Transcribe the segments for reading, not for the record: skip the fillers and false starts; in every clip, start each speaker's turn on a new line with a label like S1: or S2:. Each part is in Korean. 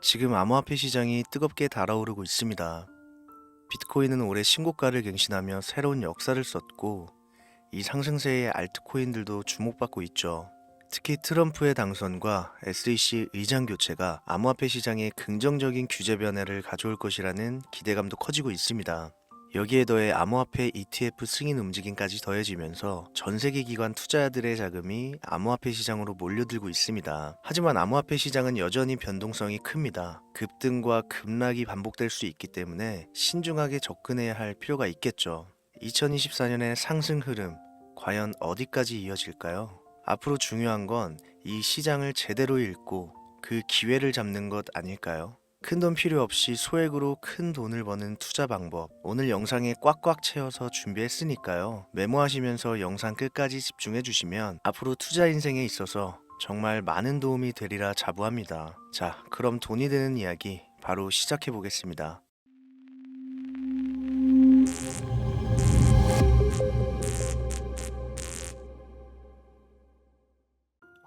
S1: 지금 암호화폐 시장이 뜨겁게 달아오르고 있습니다. 비트코인은 올해 신고가를 갱신하며 새로운 역사를 썼고, 이 상승세의 알트코인들도 주목받고 있죠. 특히 트럼프의 당선과 SEC 의장 교체가 암호화폐 시장에 긍정적인 규제 변화를 가져올 것이라는 기대감도 커지고 있습니다. 여기에 더해 암호화폐 ETF 승인 움직임까지 더해지면서 전 세계 기관 투자자들의 자금이 암호화폐 시장으로 몰려들고 있습니다. 하지만 암호화폐 시장은 여전히 변동성이 큽니다. 급등과 급락이 반복될 수 있기 때문에 신중하게 접근해야 할 필요가 있겠죠. 2024년의 상승 흐름, 과연 어디까지 이어질까요? 앞으로 중요한 건 이 시장을 제대로 읽고 그 기회를 잡는 것 아닐까요? 큰돈 필요 없이 소액으로 큰 돈을 버는 투자 방법, 오늘 영상에 꽉꽉 채워서 준비했으니까요. 메모하시면서 영상 끝까지 집중해 주시면 앞으로 투자 인생에 있어서 정말 많은 도움이 되리라 자부합니다. 자, 그럼 돈이 되는 이야기 바로 시작해 보겠습니다.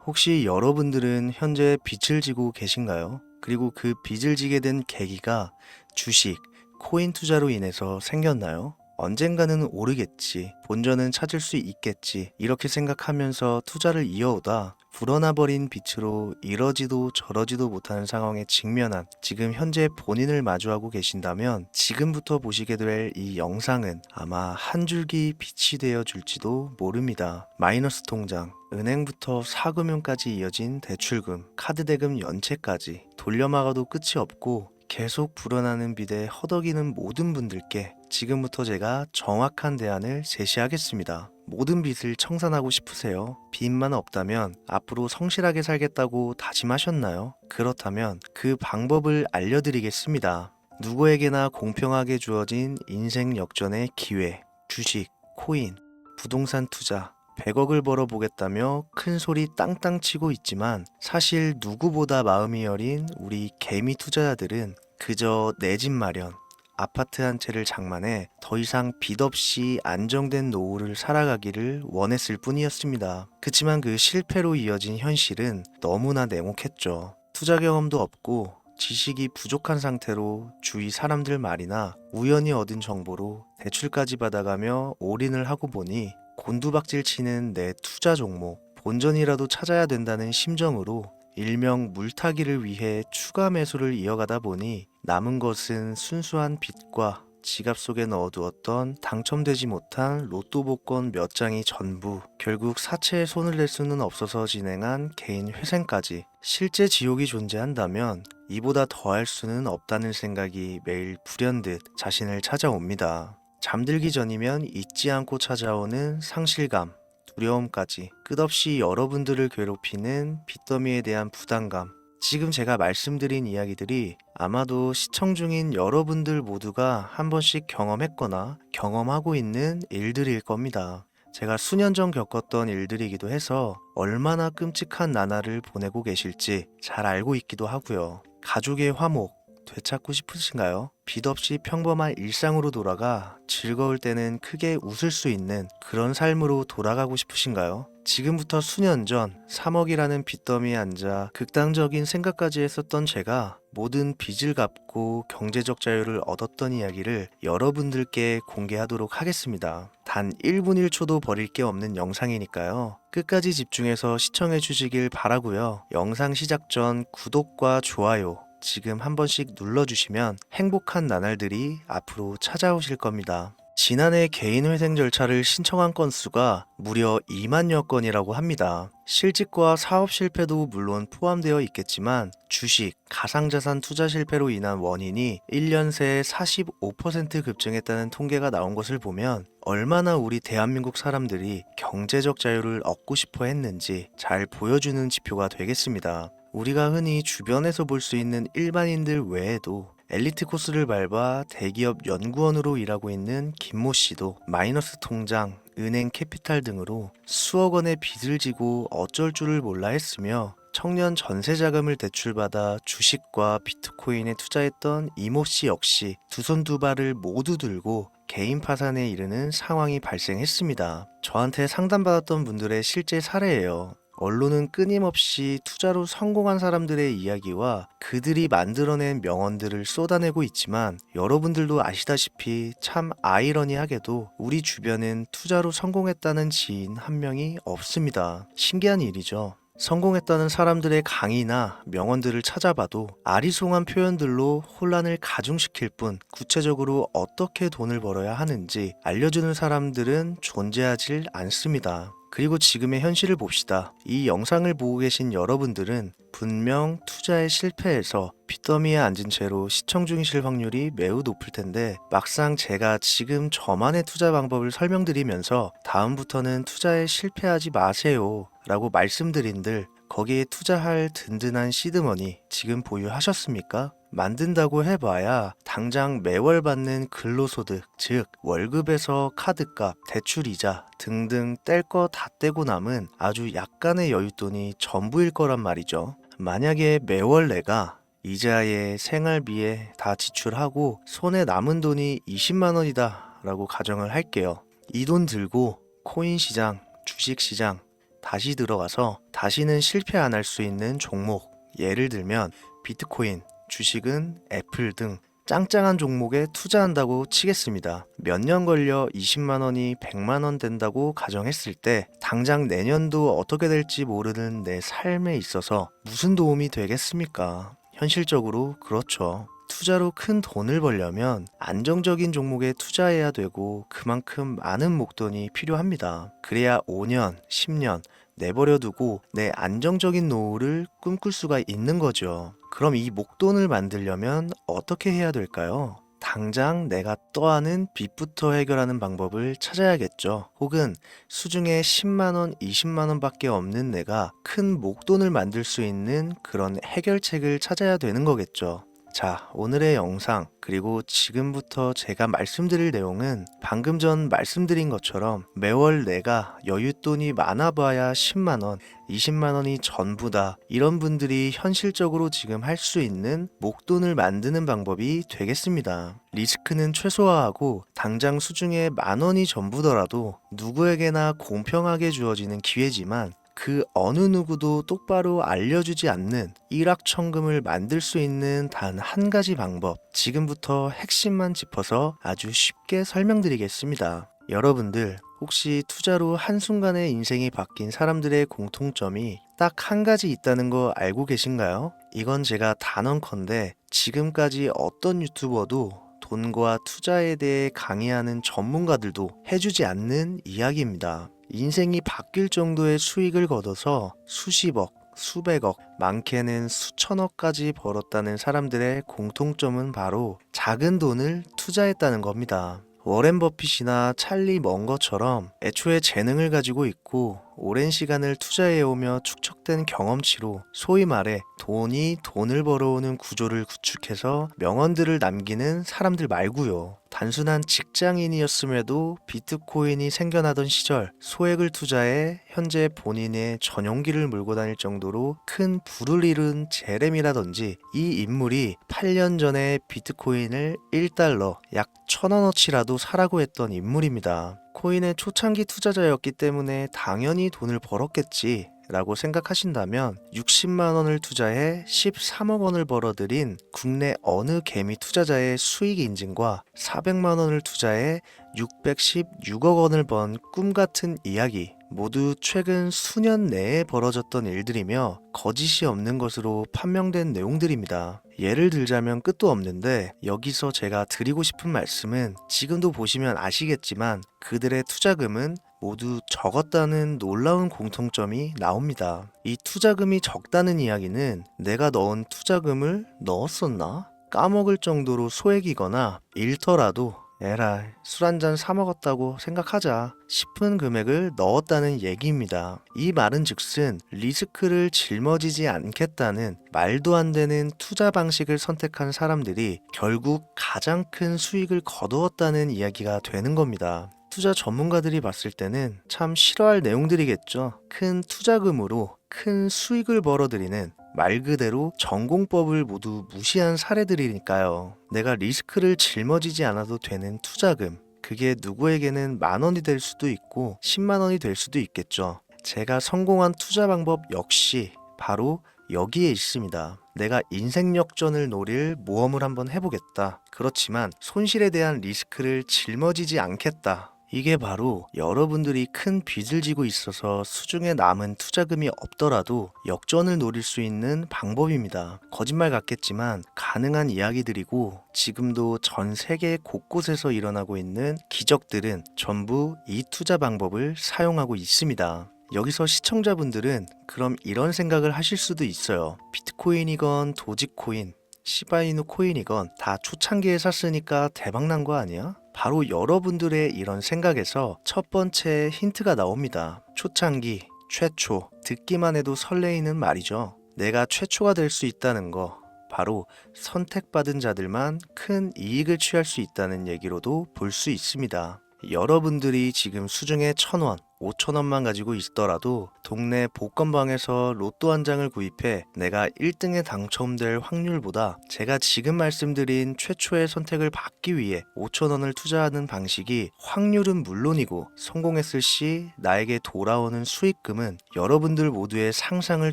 S1: 혹시 여러분들은 현재 빚을 지고 계신가요? 그리고 그 빚을 지게 된 계기가 주식, 코인 투자로 인해서 생겼나요? 언젠가는 오르겠지, 본전은 찾을 수 있겠지, 이렇게 생각하면서 투자를 이어오다 불어나 버린 빚으로 이러지도 저러지도 못하는 상황에 직면한 지금 현재 본인을 마주하고 계신다면 지금부터 보시게 될 이 영상은 아마 한 줄기 빛이 되어 줄지도 모릅니다. 마이너스 통장, 은행부터 사금융까지 이어진 대출금, 카드 대금 연체까지 돌려막아도 끝이 없고 계속 불어나는 빚에 허덕이는 모든 분들께 지금부터 제가 정확한 대안을 제시하겠습니다. 모든 빚을 청산하고 싶으세요? 빚만 없다면 앞으로 성실하게 살겠다고 다짐하셨나요? 그렇다면 그 방법을 알려드리겠습니다. 누구에게나 공평하게 주어진 인생 역전의 기회, 주식, 코인, 부동산 투자, 100억을 벌어보겠다며 큰 소리 땅땅 치고 있지만 사실 누구보다 마음이 여린 우리 개미 투자자들은 그저 내 집 마련, 아파트 한 채를 장만해 더 이상 빚 없이 안정된 노후를 살아가기를 원했을 뿐이었습니다. 그치만 그 실패로 이어진 현실은 너무나 냉혹했죠. 투자 경험도 없고 지식이 부족한 상태로 주위 사람들 말이나 우연히 얻은 정보로 대출까지 받아가며 올인을 하고 보니 곤두박질 치는 내 투자 종목, 본전이라도 찾아야 된다는 심정으로 일명 물타기를 위해 추가 매수를 이어가다 보니 남은 것은 순수한 빚과 지갑 속에 넣어두었던 당첨되지 못한 로또 복권 몇 장이 전부, 결국 사채에 손을 댈 수는 없어서 진행한 개인 회생까지. 실제 지옥이 존재한다면 이보다 더할 수는 없다는 생각이 매일 불현듯 자신을 찾아옵니다. 잠들기 전이면 잊지 않고 찾아오는 상실감, 두려움까지 끝없이 여러분들을 괴롭히는 빚더미에 대한 부담감. 지금 제가 말씀드린 이야기들이 아마도 시청 중인 여러분들 모두가 한 번씩 경험했거나 경험하고 있는 일들일 겁니다. 제가 수년 전 겪었던 일들이기도 해서 얼마나 끔찍한 나날을 보내고 계실지 잘 알고 있기도 하고요. 가족의 화목, 되찾고 싶으신가요? 빚 없이 평범한 일상으로 돌아가 즐거울 때는 크게 웃을 수 있는 그런 삶으로 돌아가고 싶으신가요? 지금부터 수년 전 3억이라는 빚더미에 앉아 극단적인 생각까지 했었던 제가 모든 빚을 갚고 경제적 자유를 얻었던 이야기를 여러분들께 공개하도록 하겠습니다. 단 1분 1초도 버릴 게 없는 영상이니까요. 끝까지 집중해서 시청해 주시길 바라고요. 영상 시작 전 구독과 좋아요 지금 한 번씩 눌러주시면 행복한 나날들이 앞으로 찾아오실 겁니다. 지난해 개인회생 절차를 신청한 건수가 무려 2만여 건이라고 합니다. 실직과 사업 실패도 물론 포함되어 있겠지만 주식, 가상자산 투자 실패로 인한 원인이 1년 새에 45% 급증했다는 통계가 나온 것을 보면 얼마나 우리 대한민국 사람들이 경제적 자유를 얻고 싶어 했는지 잘 보여주는 지표가 되겠습니다. 우리가 흔히 주변에서 볼 수 있는 일반인들 외에도 엘리트 코스를 밟아 대기업 연구원으로 일하고 있는 김모 씨도 마이너스 통장, 은행 캐피탈 등으로 수억 원의 빚을 지고 어쩔 줄을 몰라 했으며 청년 전세 자금을 대출받아 주식과 비트코인에 투자했던 이모 씨 역시 두 손 두 발을 모두 들고 개인 파산에 이르는 상황이 발생했습니다. 저한테 상담받았던 분들의 실제 사례예요. 언론은 끊임없이 투자로 성공한 사람들의 이야기와 그들이 만들어낸 명언들을 쏟아내고 있지만 여러분들도 아시다시피 참 아이러니하게도 우리 주변엔 투자로 성공했다는 지인 한 명이 없습니다. 신기한 일이죠. 성공했다는 사람들의 강의나 명언들을 찾아봐도 아리송한 표현들로 혼란을 가중시킬 뿐 구체적으로 어떻게 돈을 벌어야 하는지 알려주는 사람들은 존재하질 않습니다. 그리고 지금의 현실을 봅시다. 이 영상을 보고 계신 여러분들은 분명 투자에 실패해서 빚더미에 앉은 채로 시청 중이실 확률이 매우 높을 텐데 막상 제가 지금 저만의 투자 방법을 설명드리면서 다음부터는 투자에 실패하지 마세요 라고 말씀드린들 거기에 투자할 든든한 시드머니 지금 보유하셨습니까? 만든다고 해봐야 당장 매월 받는 근로소득, 즉 월급에서 카드값, 대출이자 등등 뗄 거 다 떼고 남은 아주 약간의 여윳돈이 전부일 거란 말이죠. 만약에 매월 내가 이자에 생활비에 다 지출하고 손에 남은 돈이 20만 원이다 라고 가정을 할게요. 이 돈 들고 코인 시장, 주식 시장 다시 들어가서 다시는 실패 안 할 수 있는 종목, 예를 들면 비트코인, 주식은 애플 등 짱짱한 종목에 투자한다고 치겠습니다. 몇 년 걸려 20만 원이 100만 원 된다고 가정했을 때 당장 내년도 어떻게 될지 모르는 내 삶에 있어서 무슨 도움이 되겠습니까? 현실적으로 그렇죠. 투자로 큰 돈을 벌려면 안정적인 종목에 투자해야 되고 그만큼 많은 목돈이 필요합니다. 그래야 5년, 10년 내버려 두고 내 안정적인 노후를 꿈꿀 수가 있는 거죠. 그럼 이 목돈을 만들려면 어떻게 해야 될까요? 당장 내가 떠안은 빚부터 해결하는 방법을 찾아야겠죠. 혹은 수중에 10만원, 20만원 밖에 없는 내가 큰 목돈을 만들 수 있는 그런 해결책을 찾아야 되는 거겠죠. 자, 오늘의 영상 그리고 지금부터 제가 말씀드릴 내용은 방금 전 말씀드린 것처럼 매월 내가 여윳돈이 많아봐야 10만원, 20만원이 전부다 이런 분들이 현실적으로 지금 할 수 있는 목돈을 만드는 방법이 되겠습니다. 리스크는 최소화하고 당장 수중에 만원이 전부더라도 누구에게나 공평하게 주어지는 기회지만 그 어느 누구도 똑바로 알려주지 않는 일확천금을 만들 수 있는 단 한 가지 방법, 지금부터 핵심만 짚어서 아주 쉽게 설명드리겠습니다. 여러분들 혹시 투자로 한순간에 인생이 바뀐 사람들의 공통점이 딱 한 가지 있다는 거 알고 계신가요? 이건 제가 단언컨대 지금까지 어떤 유튜버도 돈과 투자에 대해 강의하는 전문가들도 해주지 않는 이야기입니다. 인생이 바뀔 정도의 수익을 거둬서 수십억, 수백억, 많게는 수천억까지 벌었다는 사람들의 공통점은 바로 작은 돈을 투자했다는 겁니다. 워렌 버핏이나 찰리 먼거처럼 애초에 재능을 가지고 있고 오랜 시간을 투자해오며 축적된 경험치로 소위 말해 돈이 돈을 벌어오는 구조를 구축해서 명언들을 남기는 사람들 말고요. 단순한 직장인이었음에도 비트코인이 생겨나던 시절 소액을 투자해 현재 본인의 전용기를 몰고 다닐 정도로 큰 부를 이룬 제렘이라든지 이 인물이 8년 전에 비트코인을 1달러 약 1,000원어치라도 사라고 했던 인물입니다. 코인의 초창기 투자자였기 때문에 당연히 돈을 벌었겠지 라고 생각하신다면 60만 원을 투자해 13억 원을 벌어들인 국내 어느 개미 투자자의 수익 인증과 400만 원을 투자해 616억 원을 번 꿈같은 이야기 모두 최근 수년 내에 벌어졌던 일들이며 거짓이 없는 것으로 판명된 내용들입니다. 예를 들자면 끝도 없는데 여기서 제가 드리고 싶은 말씀은 지금도 보시면 아시겠지만 그들의 투자금은 모두 적었다는 놀라운 공통점이 나옵니다. 이 투자금이 적다는 이야기는 내가 넣은 투자금을 넣었었나? 까먹을 정도로 소액이거나 잃더라도 에라이 술 한잔 사 먹었다고 생각하자 싶은 금액을 넣었다는 얘기입니다. 이 말은 즉슨 리스크를 짊어지지 않겠다는 말도 안 되는 투자 방식을 선택한 사람들이 결국 가장 큰 수익을 거두었다는 이야기가 되는 겁니다. 투자 전문가들이 봤을 때는 참 싫어할 내용들이겠죠. 큰 투자금으로 큰 수익을 벌어들이는 말 그대로 전공법을 모두 무시한 사례들이니까요. 내가 리스크를 짊어지지 않아도 되는 투자금, 그게 누구에게는 만 원이 될 수도 있고 10만 원이 될 수도 있겠죠. 제가 성공한 투자 방법 역시 바로 여기에 있습니다. 내가 인생 역전을 노릴 모험을 한번 해보겠다. 그렇지만 손실에 대한 리스크를 짊어지지 않겠다. 이게 바로 여러분들이 큰 빚을 지고 있어서 수중에 남은 투자금이 없더라도 역전을 노릴 수 있는 방법입니다. 거짓말 같겠지만 가능한 이야기들이고 지금도 전 세계 곳곳에서 일어나고 있는 기적들은 전부 이 투자 방법을 사용하고 있습니다. 여기서 시청자분들은 그럼 이런 생각을 하실 수도 있어요. 비트코인이건 도지코인, 시바이누 코인이건 다 초창기에 샀으니까 대박난 거 아니야? 바로 여러분들의 이런 생각에서 첫 번째 힌트가 나옵니다. 초창기, 최초, 듣기만 해도 설레이는 말이죠. 내가 최초가 될 수 있다는 거, 바로 선택받은 자들만 큰 이익을 취할 수 있다는 얘기로도 볼 수 있습니다. 여러분들이 지금 수중에 1,000원, 5,000원만 가지고 있더라도 동네 복권방에서 로또 한 장을 구입해 내가 1등에 당첨될 확률보다 제가 지금 말씀드린 최초의 선택을 받기 위해 5,000원을 투자하는 방식이 확률은 물론이고 성공했을 시 나에게 돌아오는 수익금은 여러분들 모두의 상상을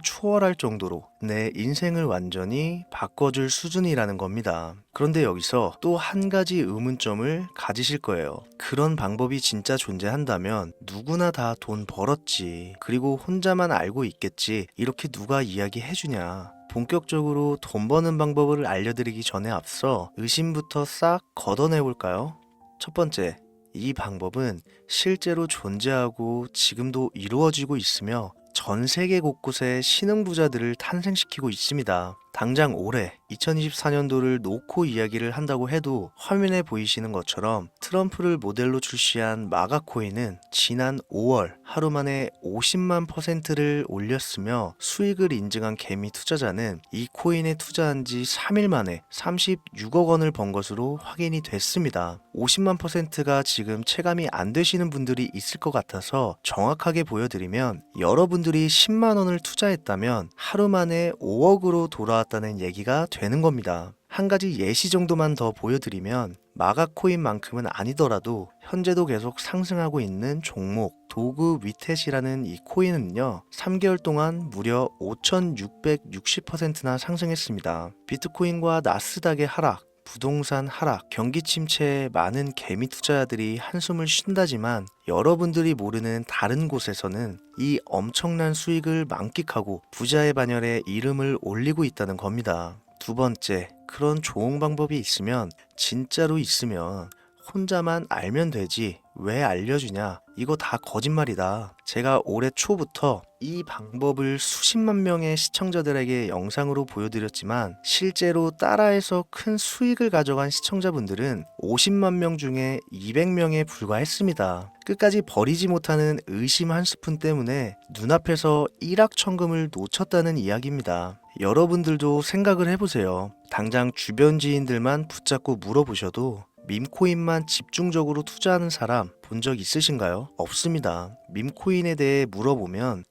S1: 초월할 정도로 내 인생을 완전히 바꿔줄 수준이라는 겁니다. 그런데 여기서 또 한 가지 의문점을 가지실 거예요. 그런 방법이 진짜 존재한다면 누구나 다 돈 벌었지. 그리고 혼자만 알고 있겠지. 이렇게 누가 이야기해주냐. 본격적으로 돈 버는 방법을 알려드리기 전에 앞서 의심부터 싹 걷어내볼까요? 첫 번째, 이 방법은 실제로 존재하고 지금도 이루어지고 있으며 전 세계 곳곳에 신흥부자들을 탄생시키고 있습니다. 당장 올해 2024년도를 놓고 이야기를 한다고 해도 화면에 보이시는 것처럼 트럼프를 모델로 출시한 마가코인은 지난 5월 하루 만에 50만 %를 올렸으며 수익을 인증한 개미 투자자는 이 코인에 투자한 지 3일 만에 36억 원을 번 것으로 확인이 됐습니다. 50만 %가 지금 체감이 안 되시는 분들이 있을 것 같아서 정확하게 보여드리면 여러분들이 10만 원을 투자했다면 하루 만에 5억으로 돌아왔다는 얘기가 되는 겁니다. 한 가지 예시 정도만 더 보여드리면 마가코인만큼은 아니더라도 현재도 계속 상승하고 있는 종목 도구 위텟이라는 이 코인은요 3개월 동안 무려 5,660%나 상승했습니다. 비트코인과 나스닥의 하락, 부동산 하락, 경기 침체에 많은 개미 투자자들이 한숨을 쉰다지만 여러분들이 모르는 다른 곳에서는 이 엄청난 수익을 만끽하고 부자의 반열에 이름을 올리고 있다는 겁니다. 두 번째, 그런 좋은 방법이 있으면 진짜로 있으면 혼자만 알면 되지 왜 알려주냐? 이거 다 거짓말이다. 제가 올해 초부터 이 방법을 수십만 명의 시청자들에게 영상으로 보여드렸지만 실제로 따라해서 큰 수익을 가져간 시청자분들은 50만 명 중에 200명에 불과했습니다. 끝까지 버리지 못하는 의심 한 스푼 때문에 눈앞에서 일확천금을 놓쳤다는 이야기입니다. 여러분들도 생각을 해보세요. 당장 주변 지인들만 붙잡고 물어보셔도 밈코인만 집중적으로 투자하는 사람 본 적 있으신가요? 없습니다. 밈코인에 대해 물어보면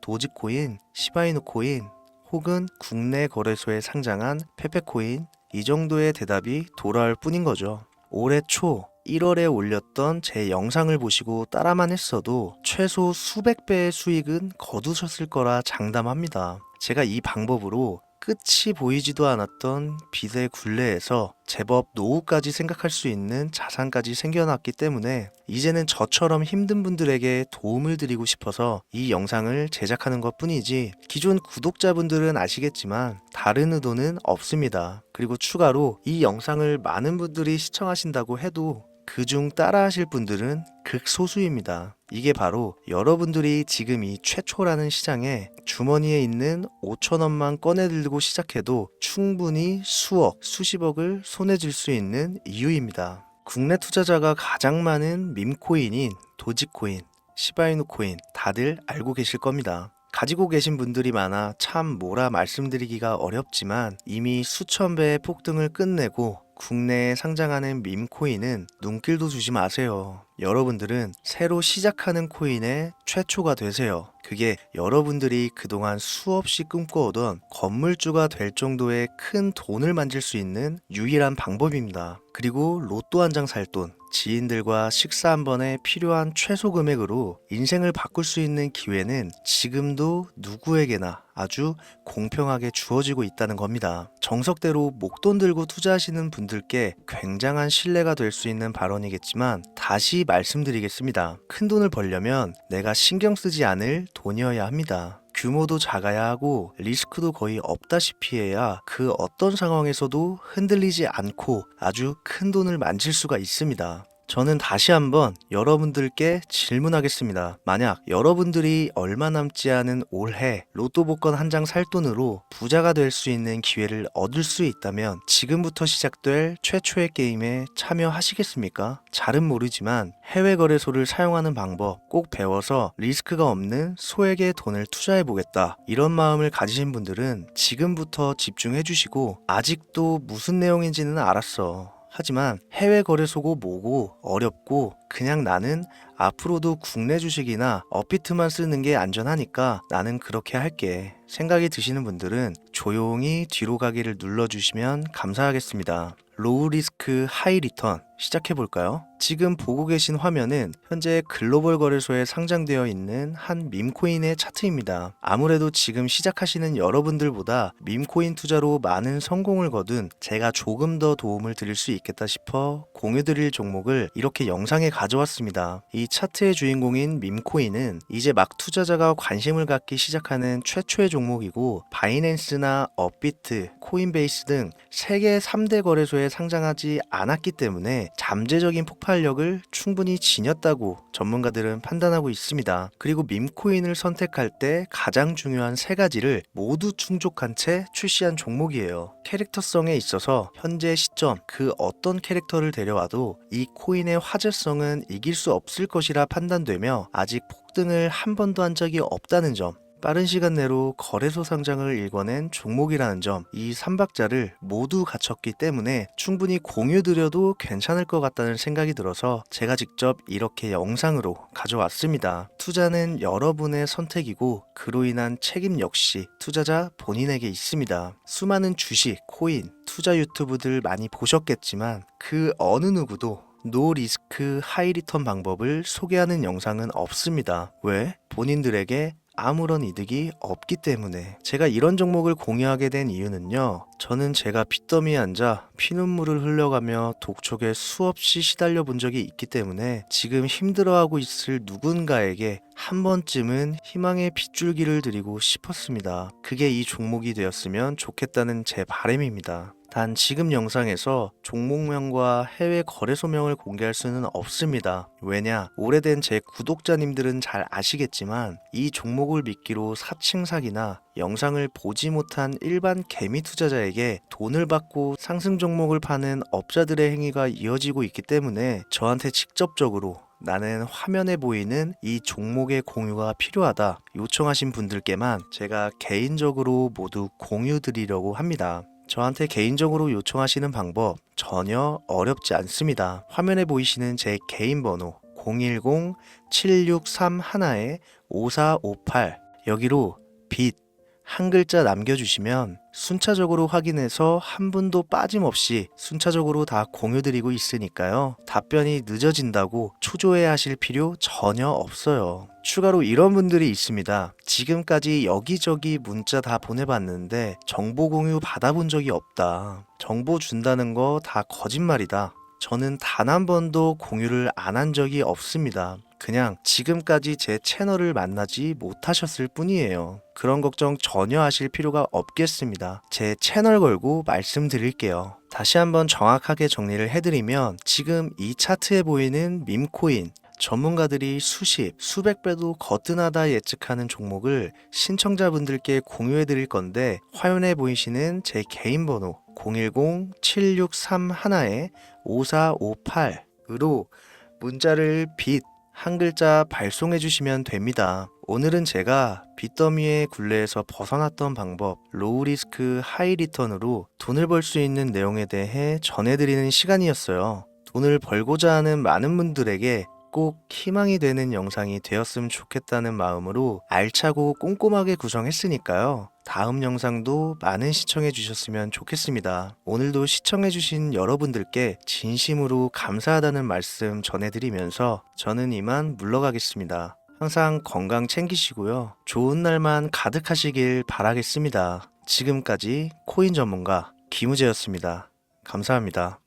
S1: 도지코인, 시바이누 코인 혹은 국내 거래소에 상장한 페페코인 이 정도의 대답이 돌아올 뿐인 거죠. 올해 초 1월에 올렸던 제 영상을 보시고 따라만 했어도 최소 수백 배의 수익은 거두셨을 거라 장담합니다. 제가 이 방법으로 끝이 보이지도 않았던 빚의 굴레에서 제법 노후까지 생각할 수 있는 자산까지 생겨났기 때문에 이제는 저처럼 힘든 분들에게 도움을 드리고 싶어서 이 영상을 제작하는 것 뿐이지 기존 구독자분들은 아시겠지만 다른 의도는 없습니다. 그리고 추가로 이 영상을 많은 분들이 시청하신다고 해도 그중 따라하실 분들은 극소수입니다. 이게 바로 여러분들이 지금 이 최초라는 시장에 주머니에 있는 5,000원만 꺼내들고 시작해도 충분히 수억, 수십억을 손에 쥘 수 있는 이유입니다. 국내 투자자가 가장 많은 밈코인인 도지코인, 시바이누 코인 다들 알고 계실 겁니다. 가지고 계신 분들이 많아 참 뭐라 말씀드리기가 어렵지만 이미 수천 배의 폭등을 끝내고 국내에 상장하는 밈코인은 눈길도 주지 마세요. 여러분들은 새로 시작하는 코인의 최초가 되세요. 그게 여러분들이 그동안 수없이 꿈꿔오던 건물주가 될 정도의 큰 돈을 만질 수 있는 유일한 방법입니다. 그리고 로또 한 장 살 돈, 지인들과 식사 한 번에 필요한 최소 금액으로 인생을 바꿀 수 있는 기회는 지금도 누구에게나 아주 공평하게 주어지고 있다는 겁니다. 정석대로 목돈 들고 투자하시는 분들께 굉장한 신뢰가 될 수 있는 발언이겠지만 다시 말씀드리겠습니다. 큰 돈을 벌려면 내가 신경 쓰지 않을 돈이어야 합니다. 규모도 작아야 하고 리스크도 거의 없다시피 해야 그 어떤 상황에서도 흔들리지 않고 아주 큰 돈을 만질 수가 있습니다. 저는 다시 한번 여러분들께 질문하겠습니다. 만약 여러분들이 얼마 남지 않은 올해 로또 복권 한 장 살 돈으로 부자가 될 수 있는 기회를 얻을 수 있다면 지금부터 시작될 최초의 게임에 참여하시겠습니까? 잘은 모르지만 해외 거래소를 사용하는 방법 꼭 배워서 리스크가 없는 소액의 돈을 투자해 보겠다. 이런 마음을 가지신 분들은 지금부터 집중해 주시고 아직도 무슨 내용인지는 알았어. 하지만 해외 거래소고 뭐고 어렵고 그냥 나는 앞으로도 국내 주식이나 업비트만 쓰는 게 안전하니까 나는 그렇게 할게. 생각이 드시는 분들은 조용히 뒤로 가기를 눌러주시면 감사하겠습니다. 로우 리스크 하이 리턴 시작해 볼까요? 지금 보고 계신 화면은 현재 글로벌 거래소에 상장되어 있는 한 밈코인의 차트입니다. 아무래도 지금 시작하시는 여러분들보다 밈코인 투자로 많은 성공을 거둔 제가 조금 더 도움을 드릴 수 있겠다 싶어 공유드릴 종목을 이렇게 영상에 가져왔습니다. 이 차트의 주인공인 밈코인은 이제 막 투자자가 관심을 갖기 시작하는 최초의 종목이고 바이낸스나 업비트, 코인베이스 등 세계 3대 거래소에 상장하지 않았기 때문에 잠재적인 폭발력을 충분히 지녔다고 전문가들은 판단하고 있습니다. 그리고 밈코인을 선택할 때 가장 중요한 세 가지를 모두 충족한 채 출시한 종목이에요. 캐릭터성에 있어서 현재 시점 그 어떤 캐릭터를 데려와도 이 코인의 화제성은 이길 수 없을 것이라 판단되며 아직 폭등을 한 번도 한 적이 없다는 점, 빠른 시간 내로 거래소 상장을 일궈낸 종목이라는 점, 이 3박자를 모두 갖췄기 때문에 충분히 공유드려도 괜찮을 것 같다는 생각이 들어서 제가 직접 이렇게 영상으로 가져왔습니다. 투자는 여러분의 선택이고 그로 인한 책임 역시 투자자 본인에게 있습니다. 수많은 주식, 코인, 투자 유튜브들 많이 보셨겠지만 그 어느 누구도 노 리스크 하이 리턴 방법을 소개하는 영상은 없습니다. 왜? 본인들에게 아무런 이득이 없기 때문에. 제가 이런 종목을 공유하게 된 이유는요, 저는 제가 빚더미에 앉아 피눈물을 흘려가며 독촉에 수없이 시달려 본 적이 있기 때문에 지금 힘들어하고 있을 누군가에게 한 번쯤은 희망의 빗줄기를 드리고 싶었습니다. 그게 이 종목이 되었으면 좋겠다는 제 바람입니다. 단 지금 영상에서 종목명과 해외 거래소명을 공개할 수는 없습니다. 왜냐? 오래된 제 구독자님들은 잘 아시겠지만 이 종목을 미끼로 사칭 사기나 영상을 보지 못한 일반 개미 투자자에게 돈을 받고 상승 종목을 파는 업자들의 행위가 이어지고 있기 때문에 저한테 직접적으로 나는 화면에 보이는 이 종목의 공유가 필요하다 요청하신 분들께만 제가 개인적으로 모두 공유 드리려고 합니다. 저한테 개인적으로 요청하시는 방법 전혀 어렵지 않습니다. 화면에 보이시는 제 개인 번호 010-7631-5458 여기로 빚 한 글자 남겨주시면 순차적으로 확인해서 한 분도 빠짐없이 순차적으로 다 공유드리고 있으니까요. 답변이 늦어진다고 초조해 하실 필요 전혀 없어요. 추가로 이런 분들이 있습니다. 지금까지 여기저기 문자 다 보내봤는데 정보 공유 받아본 적이 없다. 정보 준다는 거 다 거짓말이다. 저는 단 한 번도 공유를 안 한 적이 없습니다. 그냥 지금까지 제 채널을 만나지 못하셨을 뿐이에요. 그런 걱정 전혀 하실 필요가 없겠습니다. 제 채널 걸고 말씀드릴게요. 다시 한번 정확하게 정리를 해드리면 지금 이 차트에 보이는 밈코인 전문가들이 수십, 수백 배도 거뜬하다 예측하는 종목을 신청자분들께 공유해 드릴 건데 화면에 보이시는 제 개인 번호 010-7631-5458으로 문자를 빚 한 글자 발송해 주시면 됩니다. 오늘은 제가 빚더미의 굴레에서 벗어났던 방법, 로우 리스크 하이 리턴으로 돈을 벌 수 있는 내용에 대해 전해드리는 시간이었어요. 돈을 벌고자 하는 많은 분들에게 꼭 희망이 되는 영상이 되었으면 좋겠다는 마음으로 알차고 꼼꼼하게 구성했으니까요. 다음 영상도 많은 시청해 주셨으면 좋겠습니다. 오늘도 시청해 주신 여러분들께 진심으로 감사하다는 말씀 전해드리면서 저는 이만 물러가겠습니다. 항상 건강 챙기시고요. 좋은 날만 가득하시길 바라겠습니다. 지금까지 코인 전문가 김우재였습니다. 감사합니다.